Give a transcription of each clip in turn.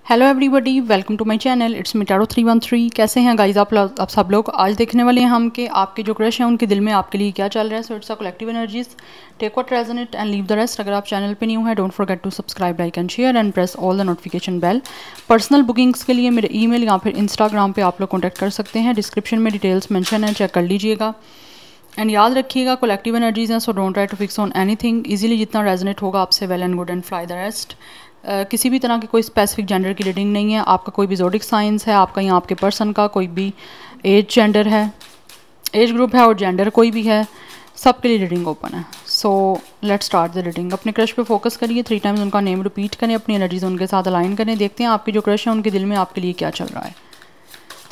Hello everybody, welcome to my channel. It's me Taro 313। कैसे हैं guys आप सब लोग। आज देखने वाले हैं हम कि आपके जो क्रश हैं उनके दिल में आपके लिए क्या चल रहा है। So it's a collective energies, take what resonate and leave the rest. अगर आप चैनल पे न्यू है, don't forget to subscribe, like and share and press all the notification bell. Personal bookings के लिए मेरे ईमेल या फिर इंस्टाग्राम पे आप लोग कॉन्टैक्ट कर सकते हैं। डिस्क्रिप्शन में डिटेल्स मेंशन है, चेक कर लीजिएगा। एंड याद रखिएगा कलेक्टिव एनर्जीज हैं, so don't try to fix on anything. Easily जितना रेजोनेट होगा आपसे well and good and fly the rest. किसी भी तरह की कोई स्पेसिफिक जेंडर की रीडिंग नहीं है। आपका कोई भी ज़ोडिक साइंस है, आपका या आपके पर्सन का कोई भी एज जेंडर है, एज ग्रुप है और जेंडर कोई भी है, सबके लिए रीडिंग ओपन है। So let's start the reading. अपने क्रश पे फोकस करिए, 3 टाइम्स उनका नेम रिपीट करें, अपनी एनर्जीज उनके साथ अलाइन करें। देखते हैं आपकी जो क्रश है उनके दिल में आपके लिए क्या चल रहा है।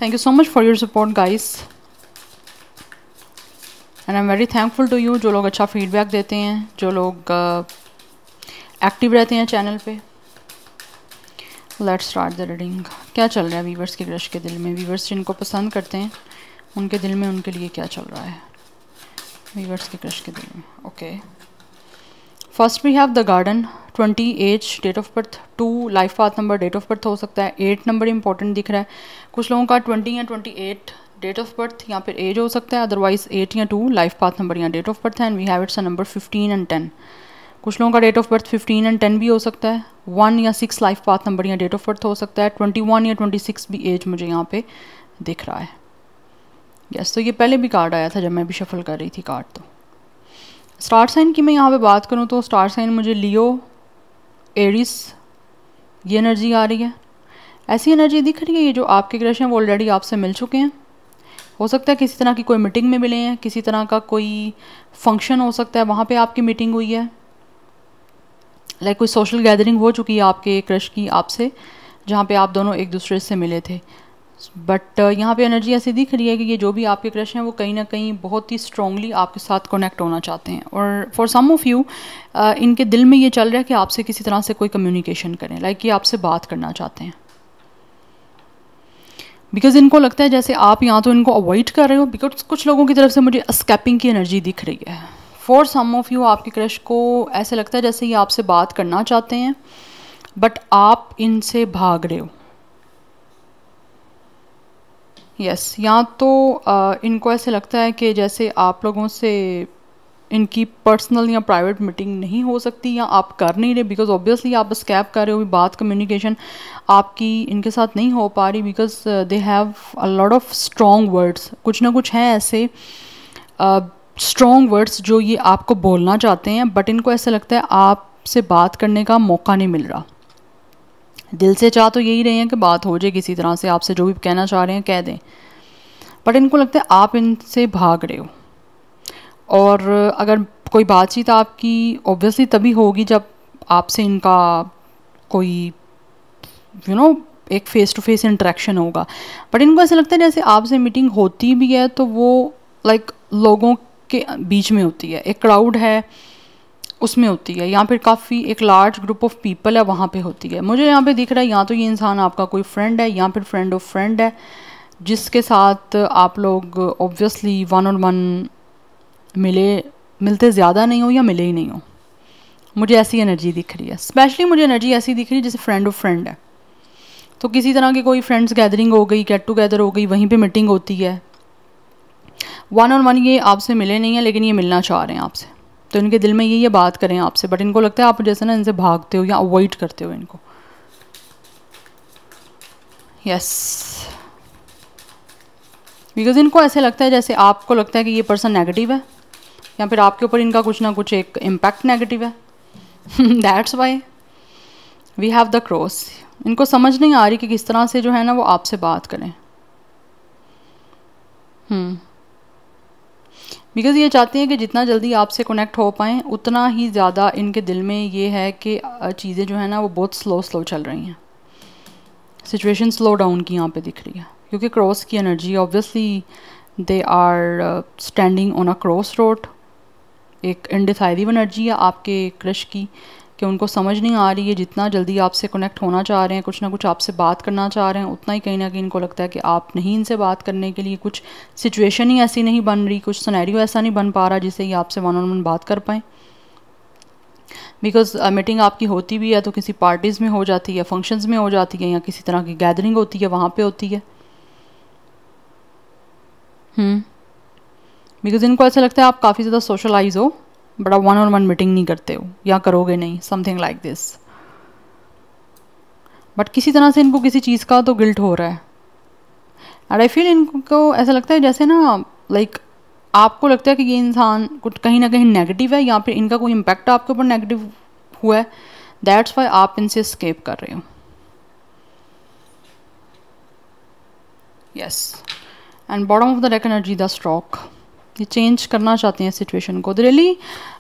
Thank you so much for your support guys, and I am very thankful to you. जो लोग अच्छा फीडबैक देते हैं, जो लोग एक्टिव रहते हैं चैनल पे। Let's start the reading. क्या चल रहा है वीवर्स के क्रश के दिल में। वीवर्स जिनको पसंद करते हैं उनके दिल में उनके लिए क्या चल रहा है वीवर्स के क्रश के दिल में। Okay, first we have the garden. 20 age, date of birth 2, life path number, date of birth हो सकता है 8 नंबर इंपॉर्टेंट दिख रहा है। कुछ लोगों का 20 या 28 डेट ऑफ बर्थ या फिर एज हो सकता है, अदरवाइज 8 या 2 लाइफ पाथ नंबर या डेट ऑफ बर्थ है। And we have it's a number 15 and 10। कुछ लोगों का डेट ऑफ बर्थ 15 एंड 10 भी हो सकता है। 1 या 6 लाइफ पाथ नंबर या डेट ऑफ बर्थ हो सकता है। 21 या 26 भी एज मुझे यहाँ पे दिख रहा है। यस, तो ये पहले भी कार्ड आया था जब मैं भी शफल कर रही थी कार्ड। तो स्टार साइन की मैं यहाँ पे बात करूँ तो स्टार साइन मुझे लियो, एरिस, ये एनर्जी आ रही है। ऐसी एनर्जी दिख रही है ये जो आपके क्रश हैं वो ऑलरेडी आपसे मिल चुके हैं। हो सकता है किसी तरह की कोई मीटिंग में मिले हैं, किसी तरह का कोई फंक्शन हो सकता है, वहाँ पे आपकी मीटिंग हुई है। लाइक कोई सोशल गैदरिंग हो चुकी है आपके क्रश की आपसे, जहाँ पे आप दोनों एक दूसरे से मिले थे। बट यहाँ पे एनर्जी ऐसी दिख रही है कि ये जो भी आपके क्रश हैं वो कहीं ना कहीं बहुत ही स्ट्रांगली आपके साथ कनेक्ट होना चाहते हैं। और फॉर सम ऑफ यू इनके दिल में ये चल रहा है कि आपसे किसी तरह से कोई कम्युनिकेशन करें, लाइक ये आपसे बात करना चाहते हैं। बिकॉज इनको लगता है जैसे आप यहाँ तो इनको अवॉइड कर रहे हो। बिकॉज कुछ लोगों की तरफ से मुझे एस्केपिंग की एनर्जी दिख रही है। फॉर सम ऑफ यू आपके क्रश को ऐसे लगता है जैसे ये आपसे बात करना चाहते हैं बट आप इनसे भाग रहे हो। यस, या तो इनको ऐसे लगता है कि जैसे आप लोगों से इनकी पर्सनल या प्राइवेट मीटिंग नहीं हो सकती या आप कर नहीं रहे। बिकॉज ऑब्वियसली आप स्कैप कर रहे हो, बात कम्युनिकेशन आपकी इनके साथ नहीं हो पा रही। Because they have a lot of strong words, कुछ ना कुछ हैं ऐसे स्ट्रॉन्ग वर्ड्स जो ये आपको बोलना चाहते हैं बट इनको ऐसा लगता है आपसे बात करने का मौका नहीं मिल रहा। दिल से चाह तो यही रहे हैं कि बात हो जाए किसी तरह से, आपसे जो भी कहना चाह रहे हैं कह दें, बट इनको लगता है आप इनसे भाग रहे हो। और अगर कोई बातचीत आपकी ऑब्वियसली तभी होगी जब आपसे इनका कोई एक फ़ेस टू फेस इंटरेक्शन होगा। बट इनको ऐसा लगता है जैसे आपसे मीटिंग होती भी है तो वो लाइक लोगों के बीच में होती है, एक क्राउड है उसमें होती है, या फिर काफ़ी एक लार्ज ग्रुप ऑफ पीपल है वहाँ पे होती है। मुझे यहाँ पे दिख रहा है या तो ये इंसान आपका कोई फ्रेंड है या फिर फ्रेंड ऑफ फ्रेंड है जिसके साथ आप लोग ऑब्वियसली 1-on-1 मिलते ज़्यादा नहीं हो या मिले ही नहीं हो। मुझे ऐसी एनर्जी दिख रही है। स्पेशली मुझे एनर्जी ऐसी दिख रही है जैसे फ्रेंड ऑफ फ्रेंड है, तो किसी तरह की कोई फ्रेंड्स गैदरिंग हो गई, गेट टुगेदर हो गई, वहीं पे मीटिंग होती है। 1-on-1 ये आपसे मिले नहीं है लेकिन ये मिलना चाह रहे हैं आपसे, तो इनके दिल में ये बात करें आपसे बट इनको लगता है आप जैसे ना इनसे भागते हो या अवॉइड करते हो इनको। यस, बिकॉज इनको ऐसे लगता है जैसे आपको लगता है कि ये पर्सन नेगेटिव है या फिर आपके ऊपर इनका कुछ ना कुछ एक इम्पैक्ट नेगेटिव है। That's why we have the cross. इनको समझ नहीं आ रही कि किस तरह से जो है ना वो आपसे बात करें। बिकॉज ये चाहते हैं कि जितना जल्दी आपसे कनेक्ट हो पाएँ उतना ही ज़्यादा इनके दिल में ये है कि चीज़ें जो है ना वो बहुत स्लो चल रही हैं। सिचुएशन स्लो डाउन की यहाँ पे दिख रही है क्योंकि क्रॉस की energy obviously they are standing on a cross road. एक इनडिसाइडिव एनर्जी है आपके क्रश की कि उनको समझ नहीं आ रही है। जितना जल्दी आपसे कनेक्ट होना चाह रहे हैं, कुछ ना कुछ आपसे बात करना चाह रहे हैं, उतना ही कहीं ना कहीं इनको लगता है कि आप नहीं इनसे बात करने के लिए, कुछ सिचुएशन ही ऐसी नहीं बन रही, कुछ सिनेरियो ऐसा नहीं बन पा रहा जिससे ये आपसे 1-on-1 बात कर पाएँ। बिकॉज मीटिंग आपकी होती भी है तो किसी पार्टीज़ में हो जाती है, फंक्शंस में हो जाती है, या किसी तरह की गैदरिंग होती है वहाँ पे होती है। बिकॉज इनको ऐसा लगता है आप काफ़ी ज़्यादा सोशलाइज हो, बट आप 1-on-1 मीटिंग नहीं करते हो या करोगे नहीं, समथिंग लाइक दिस। बट किसी तरह से इनको किसी चीज़ का तो गिल्ट हो रहा है। एंड आई फील इनको ऐसा लगता है जैसे ना लाइक आपको लगता है कि ये इंसान कुछ कहीं ना कहीं नेगेटिव है, या फिर इनका कोई इम्पैक्ट आपके ऊपर नेगेटिव हुआ है, दैट्स वाई आप इनसे स्केप कर रहे हो। Yes, and bottom of the deck energy the stroke, ये चेंज करना चाहते हैं सिचुएशन को। दे रियली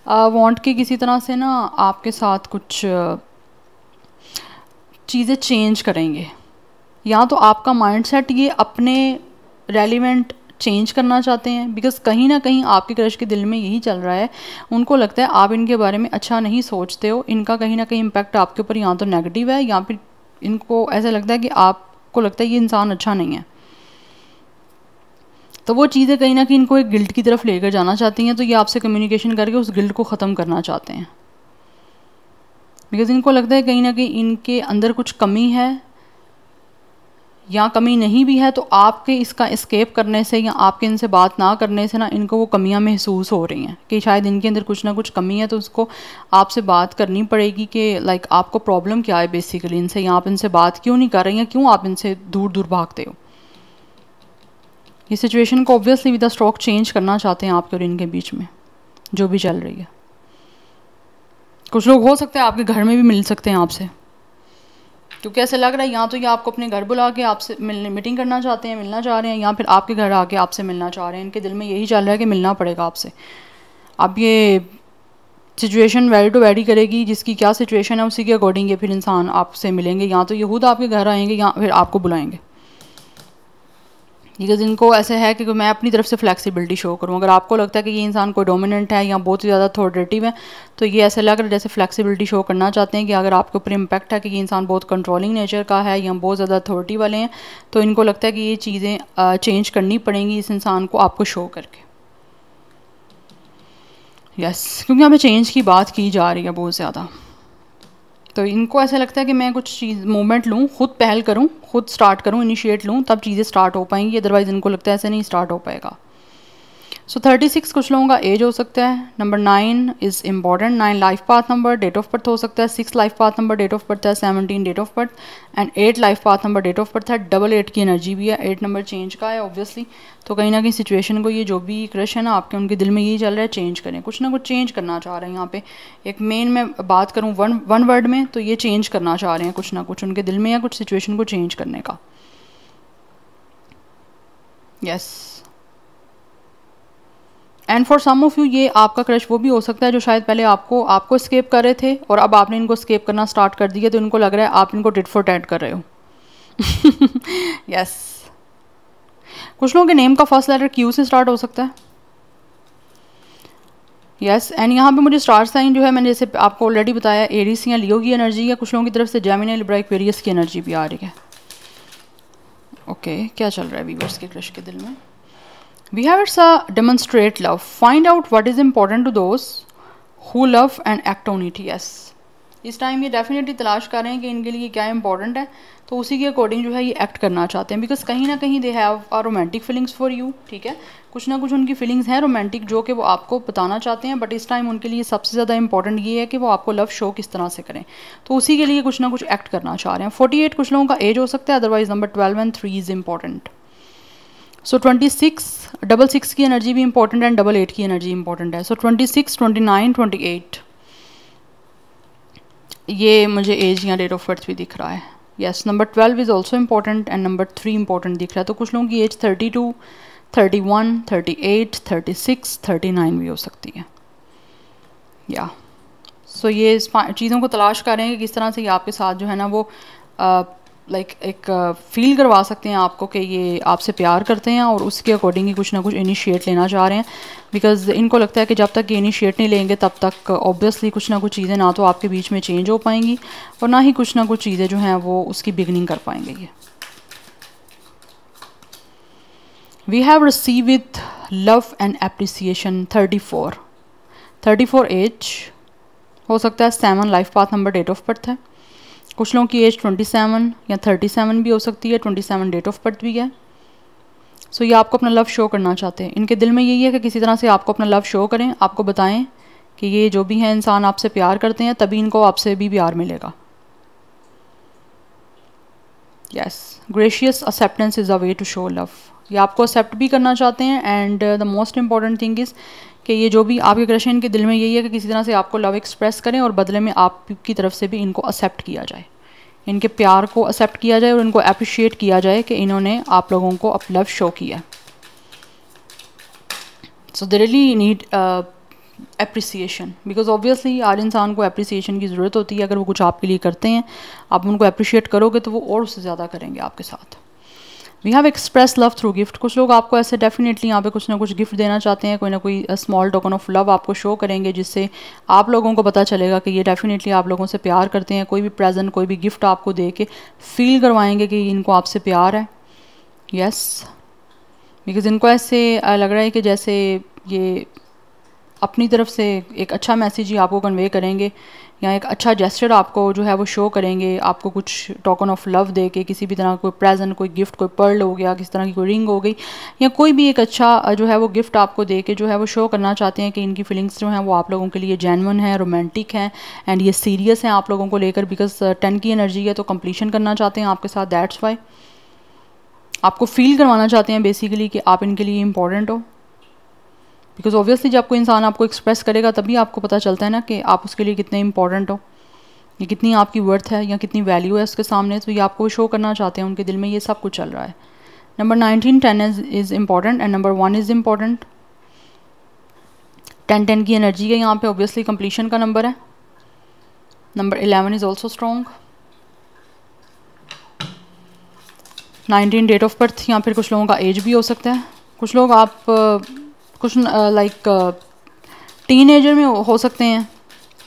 वांट कि किसी तरह से ना आपके साथ कुछ चीज़ें चेंज करेंगे, या तो आपका माइंडसेट ये अपने रेलिवेंट चेंज करना चाहते हैं, बिकॉज कहीं ना कहीं आपके क्रश के दिल में यही चल रहा है। उनको लगता है आप इनके बारे में अच्छा नहीं सोचते हो, इनका कहीं ना कहीं इम्पैक्ट आपके ऊपर या तो नेगेटिव है, या फिर इनको ऐसा लगता है कि आपको लगता है ये इंसान अच्छा नहीं है। तो वो चीज़ें कहीं ना कहीं इनको एक गिल्ट की तरफ लेकर जाना चाहती हैं, तो ये आपसे कम्युनिकेशन करके उस गिल्ट को ख़त्म करना चाहते हैं। बिकॉज इनको लगता है कहीं ना कहीं इनके अंदर कुछ कमी है, या कमी नहीं भी है तो आपके इसका एस्केप करने से या आपके इनसे बात ना करने से ना इनको वो कमियां महसूस हो रही हैं कि शायद इनके अंदर कुछ ना कुछ कमी है, तो उसको आपसे बात करनी पड़ेगी कि लाइक आपको प्रॉब्लम क्या है बेसिकली इनसे, या आप इनसे बात क्यों नहीं कर रही हैं, क्यों आप इनसे दूर दूर भागते हो। ये सिचुएशन को obviously with the stroke change करना चाहते हैं आपके और इनके बीच में जो भी चल रही है। कुछ लोग हो सकते हैं आपके घर में भी मिल सकते हैं आपसे, क्योंकि ऐसा लग रहा है या तो ये आपको अपने घर बुला के आपसे मिलने मीटिंग करना चाहते हैं, मिलना चाह रहे हैं, या फिर आपके घर आके आपसे मिलना चाह रहे हैं। इनके दिल में यही चल रहा है कि मिलना पड़ेगा आपसे। अब ये सिचुएशन वेरी टू वेरी करेगी, जिसकी क्या सिचुएशन है उसी के अकॉर्डिंग ये फिर इंसान आपसे मिलेंगे, या तो ये खुद आपके घर आएंगे या फिर आपको बुलाएंगे। बिकॉज इनको ऐसे है कि मैं अपनी तरफ से फ्लेक्सिबिलिटी शो करूँ। अगर आपको लगता है कि ये इंसान कोई डोमिनेंट है या बहुत ही ज़्यादा अथॉरिटेटिव है, तो ये ऐसे लग रहा है जैसे फ्लेक्सिबिलिटी शो करना चाहते हैं कि अगर आपके ऊपर इम्पैक्ट है कि ये इंसान बहुत कंट्रोलिंग नेचर का है या बहुत ज़्यादा अथॉरिटी वाले हैं, तो इनको लगता है कि ये चीज़ें चेंज करनी पड़ेंगी इस इंसान को आपको शो करके। यस, क्योंकि हमें चेंज की बात की जा रही है बहुत ज़्यादा, तो इनको ऐसा लगता है कि मैं कुछ चीज़ मूवमेंट लूँ, खुद पहल करूँ, खुद स्टार्ट करूँ, इनिशिएट लूँ, तब चीज़ें स्टार्ट हो पाएंगी, अदरवाइज़ इनको लगता है ऐसे नहीं स्टार्ट हो पाएगा। सो 36 कुछ लोगों का एज हो सकता है। Number 9 is important, 9 life path number, date of birth हो सकता है, 6 life path number, date of birth है, 17 date of birth, and 8 life path number, date of birth है। 8 की एनर्जी भी है, 8 नंबर चेंज का है ऑब्वियसली। तो कहीं ना कहीं सिचुएशन को ये जो भी क्रश है ना आपके, उनके दिल में यही चल रहा है चेंज करें, कुछ ना कुछ चेंज करना चाह रहे हैं। यहाँ पे एक मेन मैं बात करूँ वन वर्ड में, तो ये चेंज करना चाह रहे हैं कुछ ना कुछ उनके दिल में, या कुछ सिचुएशन को चेंज करने का। Yes, and for some of you ये आपका क्रश वो भी हो सकता है जो शायद पहले आपको स्केप कर रहे थे और अब आपने इनको स्केप करना स्टार्ट कर दिया, तो इनको लग रहा है आप इनको टिट फॉर टैट कर रहे हो। यस, कुछ लोगों के नेम का फर्स्ट लेटर क्यू से स्टार्ट हो सकता है। यस, एंड यहाँ पे मुझे स्टार साइन जो है मैंने जैसे आपको ऑलरेडी बताया एरीज या लियो की एनर्जी है, कुछ लोगों की तरफ से जेमिनी, लिब्रा, एक्वेरियस की एनर्जी भी आ रही है। ओके, क्या चल रहा है वीवर्स के क्रश के दिल में? We have it's a demonstrate love. Find out what is important to those who love and act on it. Yes. इस टाइम ये डेफिनेटली तलाश कर रहे हैं कि इनके लिए क्या इंपॉर्टेंट है, तो उसी के अकॉर्डिंग जो है ये एक्ट करना चाहते हैं। बिकॉज कहीं ना कहीं they have a romantic feelings for you, ठीक है, कुछ ना कुछ उनकी फीलिंग्स हैं रोमांटिक जो कि वो आपको बताना चाहते हैं, बट इस टाइम उनके लिए सबसे ज़्यादा इंपॉर्टेंट ये है कि वो आपको लव शो किस तरह से करें, तो उसी के लिए कुछ ना कुछ एक्ट करना चाह रहे हैं। 48 कुछ लोगों का एज हो सकता है, otherwise number 12 and 3 is important. So 26 6 की एनर्जी भी इंपॉर्टेंट है, 8 की एनर्जी इंपॉर्टेंट है। सो 26, 29, 28 ये मुझे एज या डेट ऑफ बर्थ भी दिख रहा है। Yes, number 12 is also important and number 3 important दिख रहा है। तो कुछ लोगों की एज 32, 31, 38, 36, 39 भी हो सकती है। या सो ये चीज़ों को तलाश कर रहे हैं कि किस तरह से ये आपके साथ जो है ना वो एक फील करवा सकते हैं आपको कि ये आपसे प्यार करते हैं, और उसके अकॉर्डिंग ही कुछ ना कुछ इनिशिएट लेना चाह रहे हैं। बिकॉज इनको लगता है कि जब तक ये इनिशिएट नहीं लेंगे तब तक ऑब्वियसली कुछ ना कुछ चीज़ें ना तो आपके बीच में चेंज हो पाएंगी और ना ही कुछ ना कुछ चीज़ें जो हैं वो उसकी बिगनिंग कर पाएंगे। ये we have receive with love and appreciation 34 age, हो सकता है 7 life path number date of birth है। कुछ लोगों की एज 27 या 37 भी हो सकती है, 27 डेट ऑफ बर्थ भी है। सो ये आपको अपना लव शो करना चाहते हैं। इनके दिल में यही है कि किसी तरह से आपको अपना लव शो करें, आपको बताएं कि ये जो भी हैं इंसान आपसे प्यार करते हैं, तभी इनको आपसे भी प्यार मिलेगा। Yes, gracious acceptance is a way to show love. ये आपको एक्सेप्ट भी करना चाहते हैं and the most important thing is कि ये जो भी आपके क्रश हैं, इनके दिल में यही है कि किसी तरह से आपको लव एक्सप्रेस करें और बदले में आपकी तरफ से भी इनको एक्सेप्ट किया जाए, इनके प्यार को एक्सेप्ट किया जाए और इनको अप्रिशिएट किया जाए कि इन्होंने आप लोगों को अब लव शो किया। So they really need appreciation, because obviously हर इंसान को अप्रिसिएशन की ज़रूरत होती है। अगर वो कुछ आपके लिए करते हैं, आप उनको अप्रिशिएट करोगे तो वो और उससे ज़्यादा करेंगे आपके साथ। We have express love through gift. कुछ लोग आपको ऐसे डेफिनेटली यहाँ पे कुछ ना कुछ गिफ्ट देना चाहते हैं, कोई ना कोई स्मॉल टोकन ऑफ लव आपको शो करेंगे, जिससे आप लोगों को पता चलेगा कि ये डेफिनेटली आप लोगों से प्यार करते हैं। कोई भी प्रेजेंट, कोई भी गिफ्ट आपको दे के फील करवाएंगे कि इनको आपसे प्यार है। यस, बिकॉज इनको ऐसे लग रहा है कि जैसे ये अपनी तरफ से एक अच्छा मैसेज ही आपको कन्वे करेंगे या एक अच्छा जेस्चर आपको जो है वो शो करेंगे, आपको कुछ टोकन ऑफ लव दे के, किसी भी तरह कोई प्रेजेंट, कोई गिफ्ट, कोई पर्ल हो गया, किसी तरह की कोई रिंग हो गई, या कोई भी एक अच्छा जो है वो गिफ्ट आपको दे के जो है वो शो करना चाहते हैं कि इनकी फीलिंग्स जो हैं वो आप लोगों के लिए जेन्युइन है, रोमांटिक हैं एंड ये सीरियस हैं आप लोगों को लेकर। बिकॉज 10 की एनर्जी है तो कंप्लीशन करना चाहते हैं आपके साथ। दैट्स वाई आपको फील करवाना चाहते हैं बेसिकली कि आप इनके लिए इंपॉर्टेंट हो। बिकॉज ऑब्वियसली जब कोई इंसान आपको एक्सप्रेस करेगा तभी आपको पता चलता है ना कि आप उसके लिए कितने इंपॉर्टेंट हो, या कितनी आपकी वर्थ है या कितनी वैल्यू है उसके सामने। तो ये आपको शो करना चाहते हैं, उनके दिल में ये सब कुछ चल रहा है। Number 19 10 is important and number 1 is important. 10 की एनर्जी है यहाँ पे, ऑब्वियसली कंप्लीशन का नंबर है। Number 11 is also strong. 19 date of birth, या फिर कुछ लोगों का एज भी हो सकता है। कुछ लोग आप कुछ लाइक टीनेजर में हो सकते हैं,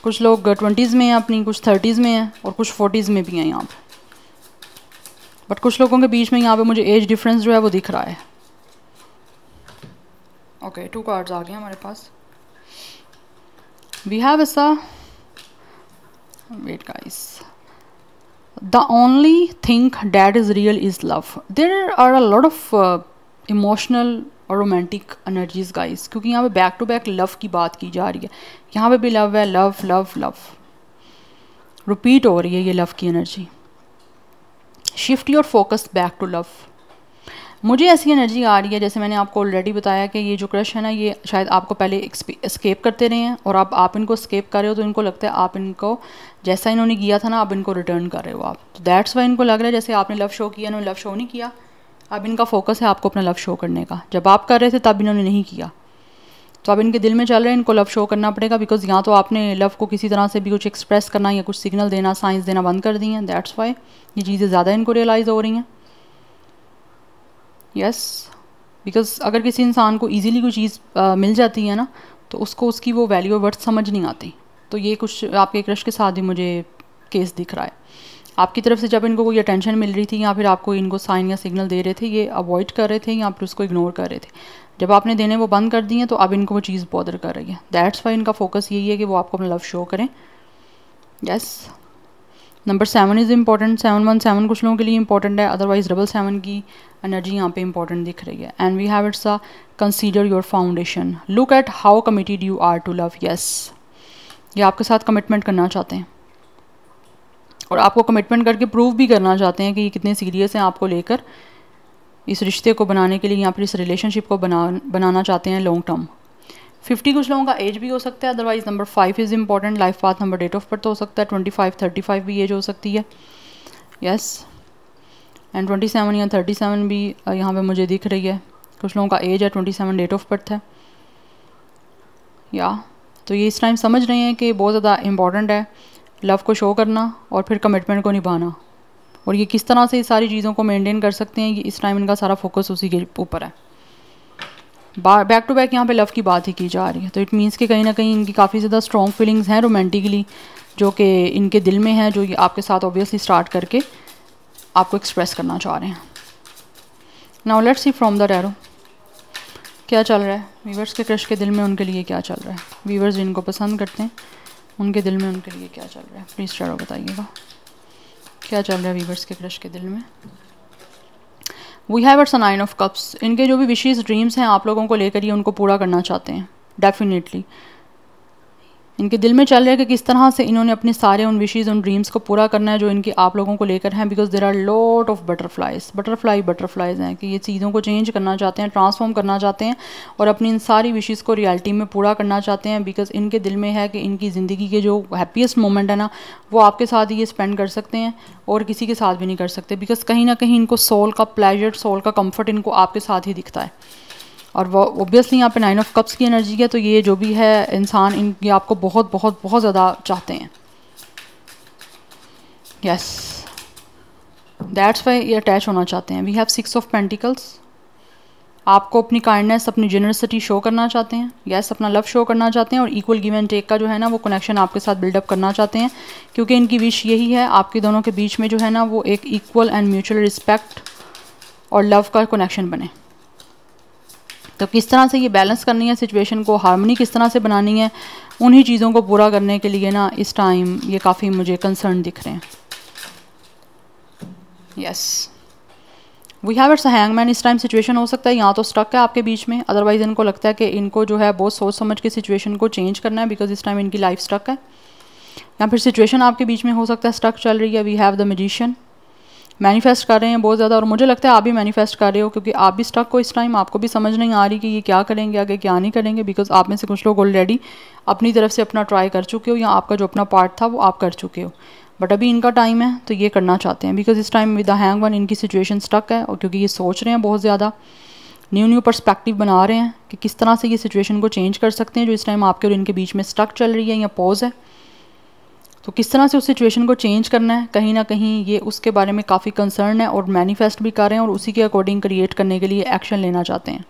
कुछ लोग 20s में हैं अपनी, कुछ 30s में हैं और कुछ 40s में भी हैं यहाँ पे। बट कुछ लोगों के बीच में यहाँ पे मुझे एज डिफरेंस जो है वो दिख रहा है। ओके, 2 कार्ड्स आ गए हमारे पास। वी हैव ऐसा, wait guys, the only thing that is real is love. There are a lot of emotional और रोमांटिक एनर्जीज गाइस, क्योंकि यहाँ पे बैक टू बैक लव की बात की जा रही है। यहाँ पे भी लव है, लव लव लव रिपीट हो रही है ये लव की energy. Shift your focus back to love. मुझे ऐसी एनर्जी आ रही है, जैसे मैंने आपको ऑलरेडी बताया कि ये जो क्रश है ना, ये शायद आपको पहले एस्केप करते रहे हैं और अब आप इनको एस्केप कर रहे हो, तो इनको लगता है आप इनको जैसा इन्होंने किया था ना, अब इनको रिटर्न कर रहे हो आप। तो दैट्स वाई इनको लग रहा है जैसे आपने लव शो किया, इन्होंने लव शो नहीं किया। अब इनका फोकस है आपको अपना लव शो करने का। जब आप कर रहे थे तब इन्होंने नहीं किया, तो अब इनके दिल में चल रहे हैं इनको लव शो करना पड़ेगा। बिकॉज यहाँ तो आपने लव को किसी तरह से भी कुछ एक्सप्रेस करना या कुछ सिग्नल देना, साइंस देना बंद कर दी हैं। दैट्स वाई ये चीज़ें ज़्यादा इनको रियलाइज़ हो रही हैं। यस, बिकॉज अगर किसी इंसान को ईजीली कोई चीज़ मिल जाती है ना, तो उसको उसकी वो वैल्यू और वर्थ समझ नहीं आती। तो ये कुछ आपके क्रश के साथ भी मुझे केस दिख रहा है। आपकी तरफ से जब इनको कोई अटेंशन मिल रही थी या फिर आपको इनको साइन या सिग्नल दे रहे थे, ये अवॉइड कर रहे थे या फिर उसको इग्नोर कर रहे थे। जब आपने देने वो बंद कर दिए तो अब इनको वो चीज़ बॉदर कर रही है। दैट्स वाई इनका फोकस यही है कि वो आपको अपना लव शो करें। Yes, number 7 is important. 717 कुछ लोगों के लिए इंपॉर्टेंट है, अदरवाइज 777 की एनर्जी यहाँ पे इंपॉर्टेंट दिख रही है। And we have it's a consider your foundation, look at how committed you are to love. Yes, ये आपके साथ कमिटमेंट करना चाहते हैं और आपको कमिटमेंट करके प्रूव भी करना चाहते हैं कि ये कितने सीरियस हैं आपको लेकर, इस रिश्ते को बनाने के लिए या फिर इस रिलेशनशिप को बनाना चाहते हैं लॉन्ग टर्म। 50 कुछ लोगों का एज भी हो सकता है, otherwise number 5 is important. Life path number date of birth हो सकता है। 25 35 भी एज हो सकती है। यस, एंड 27 या 37 भी यहाँ पे मुझे दिख रही है। कुछ लोगों का एज है, 27 डेट ऑफ बर्थ है। या तो ये इस टाइम समझ रहे हैं कि बहुत ज़्यादा इम्पॉर्टेंट है लव को शो करना और फिर कमिटमेंट को निभाना, और ये किस तरह से इस सारी चीज़ों को मेंटेन कर सकते हैं, ये इस टाइम इनका सारा फोकस उसी के ऊपर है। बैक टू बैक यहाँ पे लव की बात ही की जा रही है, तो इट मीन्स कि कहीं ना कहीं इनकी काफ़ी ज़्यादा स्ट्रॉन्ग फीलिंग्स हैं रोमांटिकली, जो कि इनके दिल में है, जो ये आपके साथ ऑब्वियसली स्टार्ट करके आपको एक्सप्रेस करना चाह रहे हैं। Now let's see from the tarot क्या चल रहा है वीवर्स के क्रश के दिल में, उनके लिए क्या चल रहा है। वीवर्स जिनको पसंद करते हैं उनके दिल में उनके लिए क्या चल रहा है, प्लीज़ शेयर बताइएगा क्या चल रहा है वीवर्स के क्रश के दिल में। We have it's a 9 of cups. इनके जो भी विशेज़ ड्रीम्स हैं आप लोगों को लेकर ये उनको पूरा करना चाहते हैं डेफिनेटली। इनके दिल में चल रहा है कि किस तरह से इन्होंने अपने सारे उन विशेज़ उन ड्रीम्स को पूरा करना है जो इनके आप लोगों को लेकर हैं, because there are lot of butterflies हैं कि ये चीज़ों को चेंज करना चाहते हैं, ट्रांसफॉर्म करना चाहते हैं और अपनी इन सारी विशेज़ को रियलिटी में पूरा करना चाहते हैं। बिकॉज इनके दिल में है कि इनकी ज़िंदगी के जो हैप्पीएस्ट मोमेंट है ना वो आपके साथ ही ये स्पेंड कर सकते हैं और किसी के साथ भी नहीं कर सकते, बिकॉज कहीं ना कहीं इनको सोल का प्लेजर, सोल का कम्फर्ट इनको आपके साथ ही दिखता है। और वो ऑब्वियसली यहाँ पे 9 ऑफ कप्स की एनर्जी है, तो ये जो भी है इंसान ये आपको बहुत बहुत बहुत ज़्यादा चाहते हैं। यस, दैट्स वाई ये अटैच होना चाहते हैं। We have 6 of pentacles. आपको अपनी काइंडनेस, अपनी जेनरसिटी शो करना चाहते हैं। यस, अपना लव शो करना चाहते हैं और इक्वल गिव एंड टेक का जो है ना वो कनेक्शन आपके साथ बिल्डअप करना चाहते हैं, क्योंकि इनकी विश यही है आपके दोनों के बीच में जो है ना वो एक इक्वल एंड म्यूचुअल रिस्पेक्ट और लव का कनेक्शन बने। तो किस तरह से ये बैलेंस करनी है सिचुएशन को, हार्मनी किस तरह से बनानी है, उन्हीं चीज़ों को पूरा करने के लिए ना इस टाइम ये काफ़ी मुझे कंसर्न दिख रहे हैं। Yes, we have it's a hangman. इस टाइम सिचुएशन हो सकता है यहाँ तो स्टक है आपके बीच में, अदरवाइज इनको लगता है कि इनको जो है बहुत सोच समझ के सिचुएशन को चेंज करना है, बिकॉज इस टाइम इनकी लाइफ स्टक है। या फिर सिचुएशन आपके बीच में हो सकता है स्टक चल रही है। We have the magician. Manifest कर रहे हैं बहुत ज़्यादा, और मुझे लगता है आप भी मैनिफेस्ट कर रहे हो, क्योंकि आप भी स्टक हो इस टाइम। आपको भी समझ नहीं आ रही कि ये क्या करेंगे आगे, क्या नहीं करेंगे, बिकॉज आप में से कुछ लोग ऑलरेडी अपनी तरफ से अपना ट्राई कर चुके हो या आपका जो अपना पार्ट था वो आप कर चुके हो, बट अभी इनका टाइम है तो ये करना चाहते हैं। बिकॉज इस time with the hang one इनकी सिचुएशन स्टक है, और क्योंकि ये सोच रहे हैं बहुत ज़्यादा, न्यू पर्सपेक्टिव बना रहे हैं कि किस तरह से ये सिचुएशन को चेंज कर सकते हैं जो इस टाइम आपके और इनके बीच में स्टक चल रही है या पॉज है। तो किस तरह से उस सिचुएशन को चेंज करना है, कहीं ना कहीं ये उसके बारे में काफ़ी कंसर्न है और मैनिफेस्ट भी कर रहे हैं और उसी के अकॉर्डिंग क्रिएट करने के लिए एक्शन लेना चाहते हैं।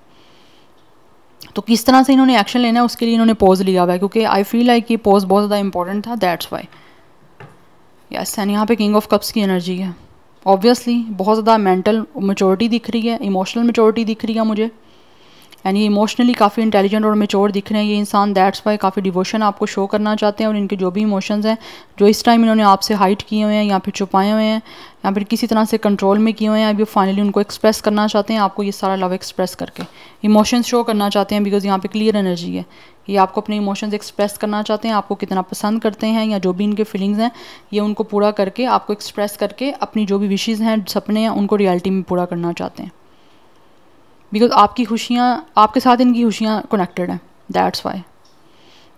तो किस तरह से इन्होंने एक्शन लेना है उसके लिए इन्होंने पॉज लिया हुआ है, क्योंकि आई फील लाइक ये पॉज बहुत ज़्यादा इंपॉर्टेंट था, दैट्स वाई। यस, एंड यहाँ पे किंग ऑफ कप्स की एनर्जी है। ऑब्वियसली बहुत ज़्यादा मेंटल मेचोरिटी दिख रही है, इमोशनल मेचोरिटी दिख रही है मुझे, एंड ये इमोशनली काफ़ी इंटेलिजेंट और मेच्योर दिख रहे हैं ये इंसान, दैट्स वाई काफ़ी डिवोशन आपको शो करना चाहते हैं। और इनके जो भी इमोशंस हैं जो इस टाइम इन्होंने आपसे हाइड किए हुए हैं या फिर छुपाए हुए हैं या फिर किसी तरह से कंट्रोल में किए हुए हैं, अभी फाइनली उनको एक्सप्रेस करना चाहते हैं आपको, ये सारा लव एक्सप्रेस करके इमोशंस शो करना चाहते हैं। बिकॉज यहाँ पे क्लियर एनर्जी है, ये आपको अपने इमोशंस एक्सप्रेस करना चाहते हैं, आपको कितना पसंद करते हैं या जो भी इनके फीलिंग्स हैं ये उनको पूरा करके आपको एक्सप्रेस करके अपनी जो भी विशेज़ हैं, सपने हैं, उनको रियलिटी में पूरा करना चाहते हैं। बिकॉज आपकी खुशियाँ, आपके साथ इनकी खुशियाँ कनेक्टेड हैं, दैट्स वाई।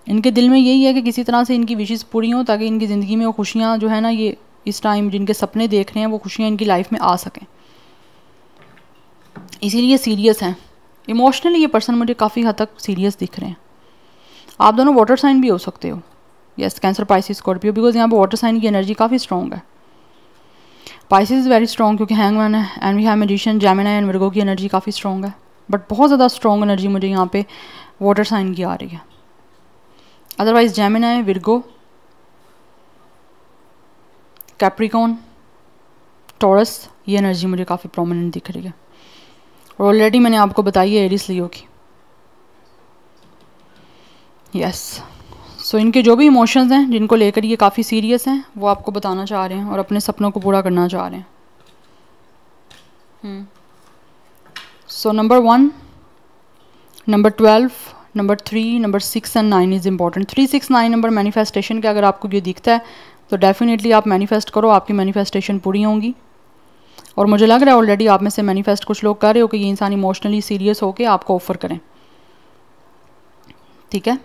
इनके दिल में यही है कि किसी तरह से इनकी विशेज़ पूरी हों ताकि इनकी ज़िंदगी में वो खुशियाँ जो है ना ये इस टाइम जिनके सपने देख रहे हैं वो खुशियाँ इनकी लाइफ में आ सकें, इसीलिए सीरियस हैं इमोशनली। ये पर्सन मुझे काफ़ी हद तक सीरियस दिख रहे हैं। आप दोनों वाटर साइन भी हो सकते हो, yes, cancer, Pisces, Scorpio, because यहाँ पर वाटर साइन की एनर्जी काफ़ी स्ट्रॉन्ग है। पाइसिस इज़ वेरी स्ट्रॉन्ग क्योंकि हैंगमैन है, and we have magician, Gemini and Virgo की एनर्जी काफ़ी स्ट्रॉन्ग है, बट बहुत ज़्यादा स्ट्रॉन्ग एनर्जी मुझे यहाँ पे वाटर साइन की आ रही है। Otherwise Gemini, Virgo, Capricorn, taurus, ये एनर्जी मुझे काफ़ी प्रोमिनेंट दिख रही है और ऑलरेडी मैंने आपको बताई है एरिस लियो की। यस, सो इनके जो भी इमोशंस हैं जिनको लेकर ये काफ़ी सीरियस हैं वो आपको बताना चाह रहे हैं और अपने सपनों को पूरा करना चाह रहे हैं। So number 1, number 12, number 3, number 6 and 9 is important. 3, 6, 9 number manifestation के अगर आपको ये दिखता है तो डेफिनेटली आप मैनिफेस्ट करो, आपकी मैनिफेस्टेशन पूरी होंगी। और मुझे लग रहा है ऑलरेडी आप में से मैनिफेस्ट कुछ लोग कर रहे हो कि ये इंसान इमोशनली सीरियस होकर आपको ऑफर करें, ठीक है,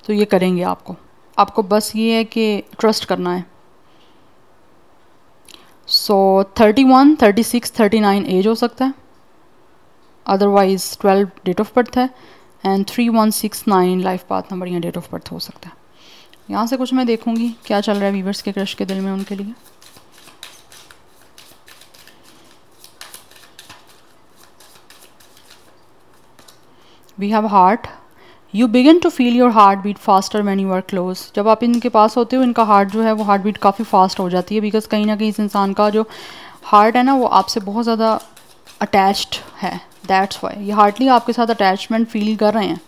तो ये करेंगे आपको बस ये है कि ट्रस्ट करना है। सो 31, 36, 39 एज हो सकता है, अदरवाइज 12 डेट ऑफ बर्थ है, एंड 3169 लाइफ पाथ नंबर या डेट ऑफ बर्थ हो सकता है। यहाँ से कुछ मैं देखूंगी क्या चल रहा है वीवर्स के क्रश के दिल में उनके लिए। We have heart. You begin to feel your heart beat faster when you are close. जब आप इनके पास होते हो इनका हार्ट जो है वो हार्ट बीट काफ़ी फास्ट हो जाती है, बिकॉज कहीं ना कहीं इस इंसान का जो हार्ट है ना वो आपसे बहुत ज़्यादा अटैच्ड है, दैट्स वाई ये हार्टली आपके साथ अटैचमेंट फील कर रहे हैं।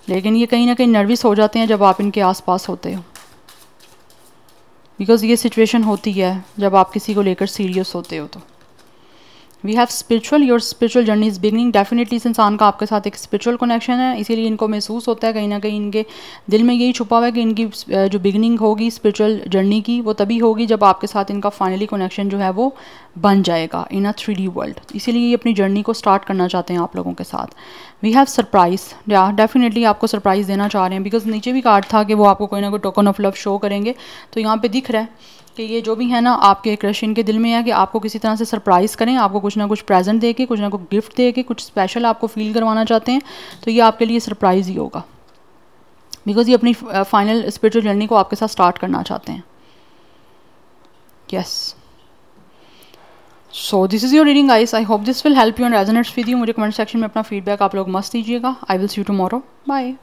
लेकिन ये कहीं ना कहीं नर्वस हो जाते हैं जब आप इनके आसपास होते हो, बिकॉज़ ये सिचुएशन होती है जब आप किसी को लेकर सीरियस होते हो। तो we have spiritual, your spiritual journey is beginning. Definitely इस इंसान का आपके साथ एक स्पिरिचुअल कनेक्शन है, इसीलिए इनको महसूस होता है कहीं ना कहीं इनके दिल में यही छुपा हुआ है कि इनकी जो बिगनिंग होगी स्पिरिचुअल जर्नी की वो तभी होगी जब आपके साथ इनका फाइनली कनेक्शन जो है वो बन जाएगा इन अ 3D वर्ल्ड। इसीलिए ये अपनी जर्नी को स्टार्ट करना चाहते हैं आप लोगों के साथ। वी हैव सरप्राइज, या डेफिनेटली आपको सरप्राइज़ देना चाह रहे हैं, बिकॉज नीचे भी कार्ड था कि वो आपको कोई ना कोई टोकन ऑफ लव शो करेंगे। तो यहाँ पे दिख रहा है कि ये जो भी है ना आपके क्रश इनके दिल में है कि आपको किसी तरह से सरप्राइज़ करें, आपको कुछ ना कुछ प्रेजेंट दे के, कुछ ना कुछ गिफ्ट दे के, कुछ स्पेशल आपको फील करवाना चाहते हैं। तो ये आपके लिए सरप्राइज़ ही होगा, बिकॉज ये अपनी फाइनल स्पिरिचुअल जर्नी को आपके साथ स्टार्ट करना चाहते हैं। Yes, so this is your reading guys. I hope this will help you and resonates with you. मुझे कमेंट सेक्शन में अपना फीडबैक आप लोग मस्त दीजिएगा। I will see you tomorrow. Bye.